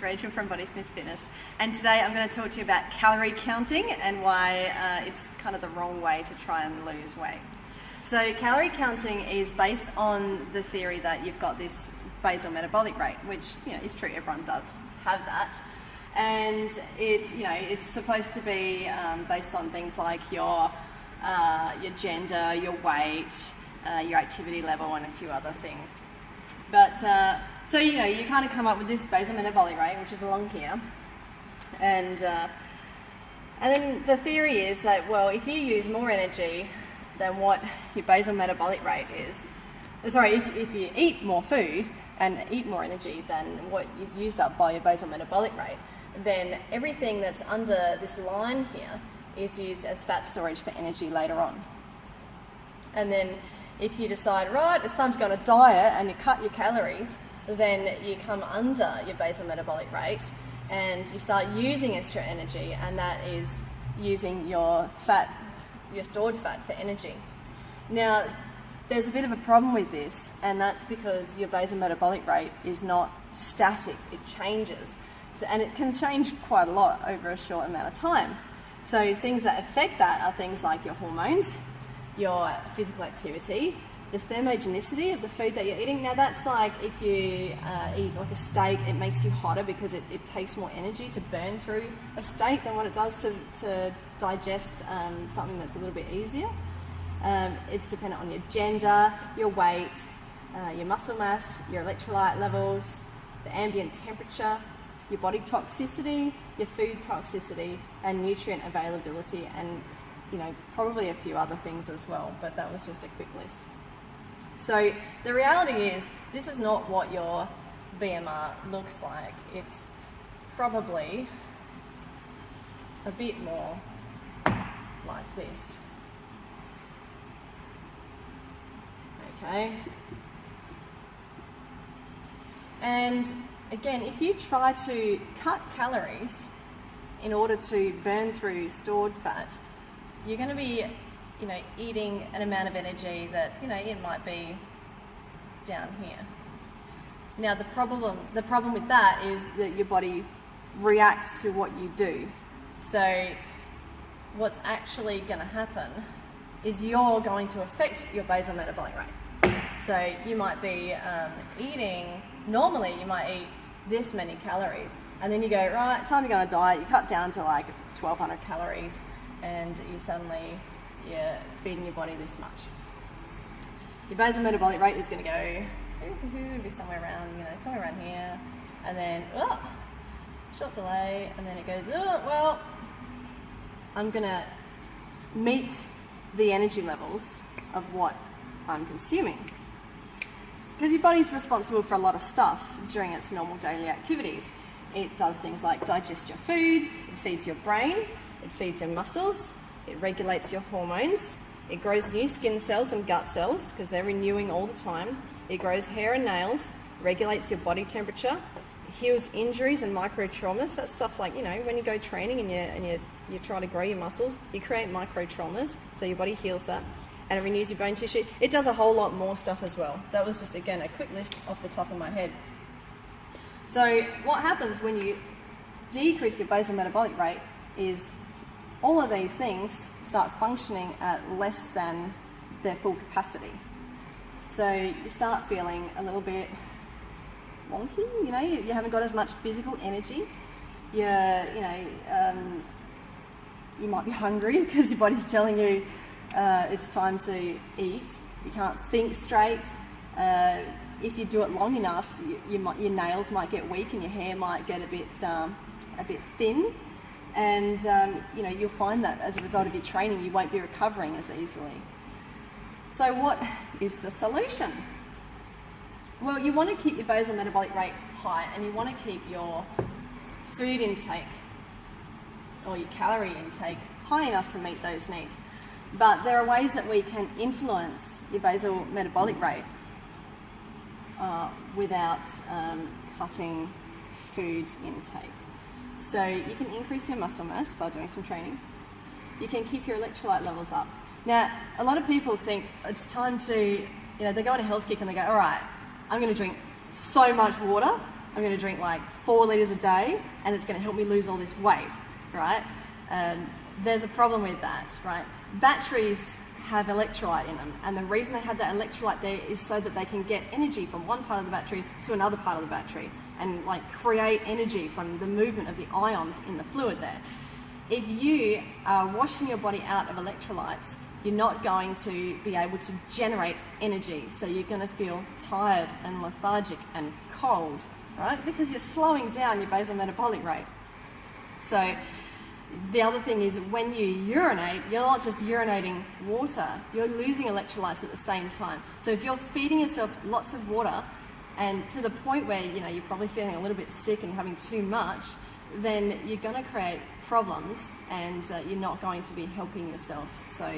Rachel from BodySmith Fitness, and today I'm going to talk to you about calorie counting and why it's kind of the wrong way to try and lose weight. So calorie counting is based on the theory that you've got this basal metabolic rate, which is true, everyone does have that, and it's supposed to be based on things like your gender, your weight, your activity level, and a few other things. But so you kind of come up with this basal metabolic rate, which is along here, and then the theory is that, well, if you use more energy than what your basal metabolic rate is, if you eat more food and eat more energy than what is used up by your basal metabolic rate, then everything that's under this line here is used as fat storage for energy later on. And then if you decide, right, it's time to go on a diet and you cut your calories, then you come under your basal metabolic rate and you start using extra energy, and that is using your fat, your stored fat for energy. Now, there's a bit of a problem with this, and that's because your basal metabolic rate is not static, it changes. And it can change quite a lot over a short amount of time. So things that affect that are things like your hormones, your physical activity, the thermogenicity of the food that you're eating. Now that's like if you eat like a steak, it makes you hotter because it takes more energy to burn through a steak than what it does to digest something that's a little bit easier. It's dependent on your gender, your weight, your muscle mass, your electrolyte levels, the ambient temperature, your body toxicity, your food toxicity, and nutrient availability, and probably a few other things as well, but that was just a quick list. So the reality is, this is not what your BMR looks like. It's probably a bit more like this. Okay. And again, if you try to cut calories in order to burn through stored fat, you're going to be, eating an amount of energy that, it might be down here. Now, the problem with that is that your body reacts to what you do. So what's actually going to happen is you're going to affect your basal metabolic rate. So you might be eating, normally you might eat this many calories, and then you go, right, time to go on a diet, you cut down to like 1,200 calories, and you're feeding your body this much. Your basal metabolic rate is going to go be somewhere around here, and then short delay, and then it goes, well, I'm going to meet the energy levels of what I'm consuming. Because your body's responsible for a lot of stuff during its normal daily activities. It does things like digest your food, it feeds your brain, it feeds your muscles, it regulates your hormones, it grows new skin cells and gut cells because they're renewing all the time, it grows hair and nails, regulates your body temperature, it heals injuries and micro traumas. That's stuff like, when you go training and you try to grow your muscles, you create micro traumas, so your body heals that, and it renews your bone tissue. It does a whole lot more stuff as well. That was just, again, a quick list off the top of my head. So what happens when you decrease your basal metabolic rate is all of these things start functioning at less than their full capacity. So you start feeling a little bit wonky, you haven't got as much physical energy. You might be hungry because your body's telling you it's time to eat. You can't think straight. If you do it long enough, your nails might get weak and your hair might get a bit thin, and you'll find that as a result of your training, you won't be recovering as easily. So what is the solution? Well, you want to keep your basal metabolic rate high, and you want to keep your food intake or your calorie intake high enough to meet those needs. But there are ways that we can influence your basal metabolic rate without cutting food intake. So you can increase your muscle mass by doing some training. You can keep your electrolyte levels up. Now, a lot of people think it's time to, they go on a health kick and they go, all right, I'm going to drink so much water I'm going to drink like 4 litres a day and it's going to help me lose all this weight, right? There's a problem with that, right? Batteries have electrolyte in them, and the reason they have that electrolyte there is so that they can get energy from one part of the battery to another part of the battery and like create energy from the movement of the ions in the fluid there. If you are washing your body out of electrolytes, you're not going to be able to generate energy, so you're going to feel tired and lethargic and cold, right? Because you're slowing down your basal metabolic rate. So the other thing is, when you urinate, you're not just urinating water, you're losing electrolytes at the same time. So if you're feeding yourself lots of water, and to the point where you're probably feeling a little bit sick and having too much, then you're going to create problems, and you're not going to be helping yourself. So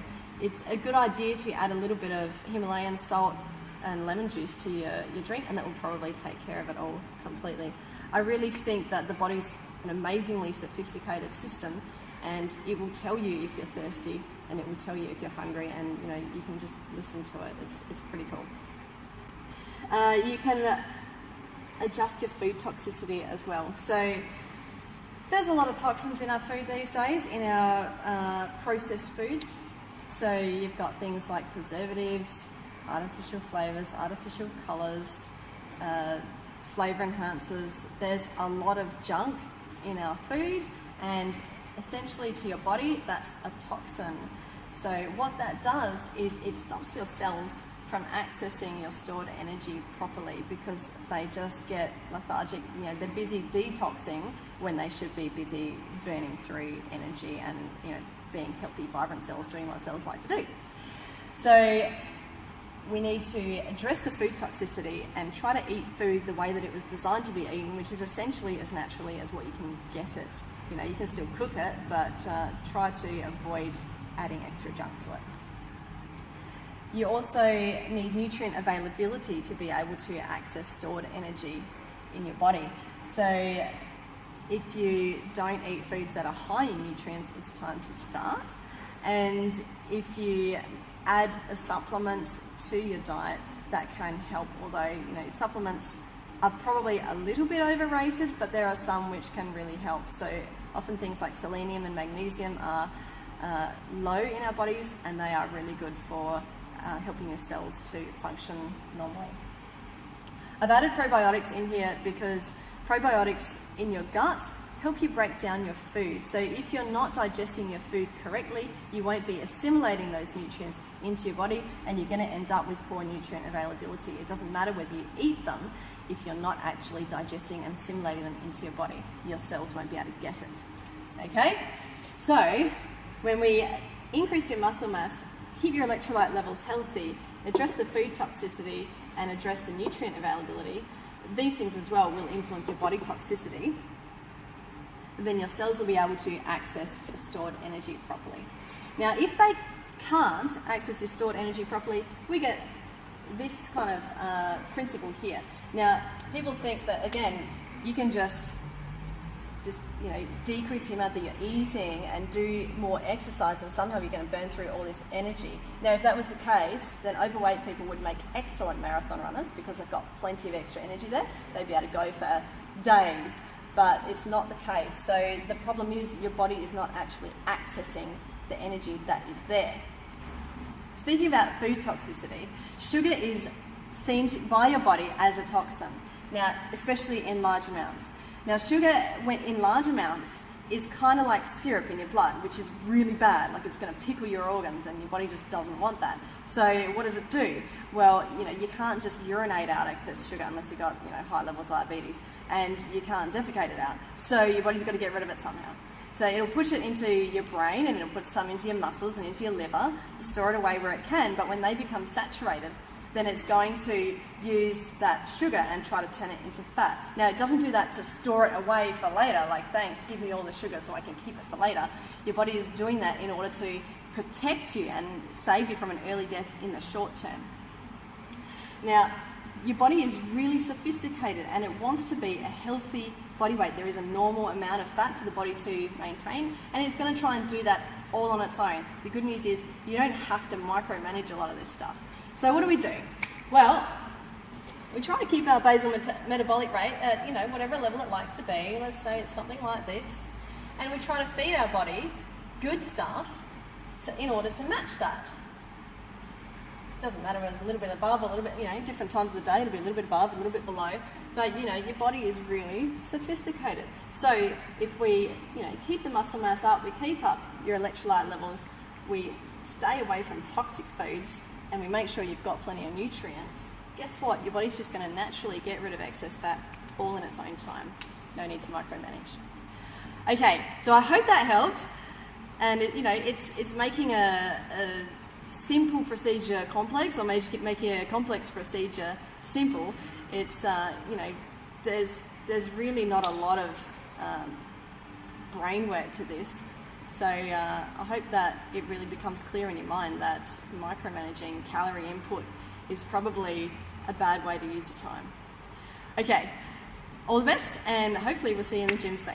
it's a good idea to add a little bit of Himalayan salt and lemon juice to your drink, and that will probably take care of it all completely. I really think that the body's an amazingly sophisticated system, and it will tell you if you're thirsty, and it will tell you if you're hungry, and you can just listen to it. It's pretty cool. You can adjust your food toxicity as well. So there's a lot of toxins in our food these days, in our processed foods. So you've got things like preservatives, artificial flavors, artificial colors, flavor enhancers. There's a lot of junk in our food, and essentially to your body, that's a toxin. So what that does is it stops your cells from accessing your stored energy properly, because they just get lethargic. They're busy detoxing when they should be busy burning through energy and being healthy, vibrant cells, doing what cells like to do. So we need to address the food toxicity and try to eat food the way that it was designed to be eaten, which is essentially as naturally as what you can get it. You can still cook it, but try to avoid adding extra junk to it. You also need nutrient availability to be able to access stored energy in your body. So if you don't eat foods that are high in nutrients, it's time to start. And if you add a supplement to your diet, that can help, although supplements are probably a little bit overrated, but there are some which can really help. So often things like selenium and magnesium are low in our bodies, and they are really good for helping your cells to function normally. I've added probiotics in here because probiotics in your gut help you break down your food. So if you're not digesting your food correctly, you won't be assimilating those nutrients into your body, and you're going to end up with poor nutrient availability. It doesn't matter whether you eat them, if you're not actually digesting and assimilating them into your body, your cells won't be able to get it. Okay? So when we increase your muscle mass, keep your electrolyte levels healthy, address the food toxicity, and address the nutrient availability, these things as well will influence your body toxicity. Then your cells will be able to access the stored energy properly. Now, if they can't access your stored energy properly, we get this kind of principle here. Now, people think that, again, you can just decrease the amount that you're eating and do more exercise, and somehow you're going to burn through all this energy. Now, if that was the case, then overweight people would make excellent marathon runners because they've got plenty of extra energy there. They'd be able to go for days. But it's not the case. So the problem is your body is not actually accessing the energy that is there. Speaking about food toxicity, sugar is seen by your body as a toxin. Now, especially in large amounts. Now, sugar, when in large amounts, is kind of like syrup in your blood, which is really bad. Like, it's going to pickle your organs, and your body just doesn't want that. So what does it do? Well, you can't just urinate out excess sugar unless you've got high level diabetes, and you can't defecate it out. So your body's got to get rid of it somehow. So it'll push it into your brain, and it'll put some into your muscles and into your liver, store it away where it can. But when they become saturated, then it's going to use that sugar and try to turn it into fat. Now, it doesn't do that to store it away for later, like, thanks, give me all the sugar so I can keep it for later. Your body is doing that in order to protect you and save you from an early death in the short term. Now, your body is really sophisticated, and it wants to be a healthy body weight. There is a normal amount of fat for the body to maintain, and it's going to try and do that all on its own. The good news is you don't have to micromanage a lot of this stuff. So what do we do? Well, we try to keep our basal metabolic rate at, you know, whatever level it likes to be. Let's say it's something like this. And we try to feed our body good stuff in order to match that. Doesn't matter whether it's a little bit above, a little bit, you know, different times of the day, it'll be a little bit above, a little bit below. But, you know, your body is really sophisticated. So if we, you know, keep the muscle mass up, we keep up your electrolyte levels, we stay away from toxic foods, and we make sure you've got plenty of nutrients, guess what? Your body's just going to naturally get rid of excess fat all in its own time. No need to micromanage. Okay, so I hope that helped. And you know, it's making a simple procedure complex, or making a complex procedure simple. It's you know, there's really not a lot of brain work to this. So I hope that it really becomes clear in your mind that micromanaging calorie input is probably a bad way to use your time. Okay, all the best, and hopefully we'll see you in the gym soon.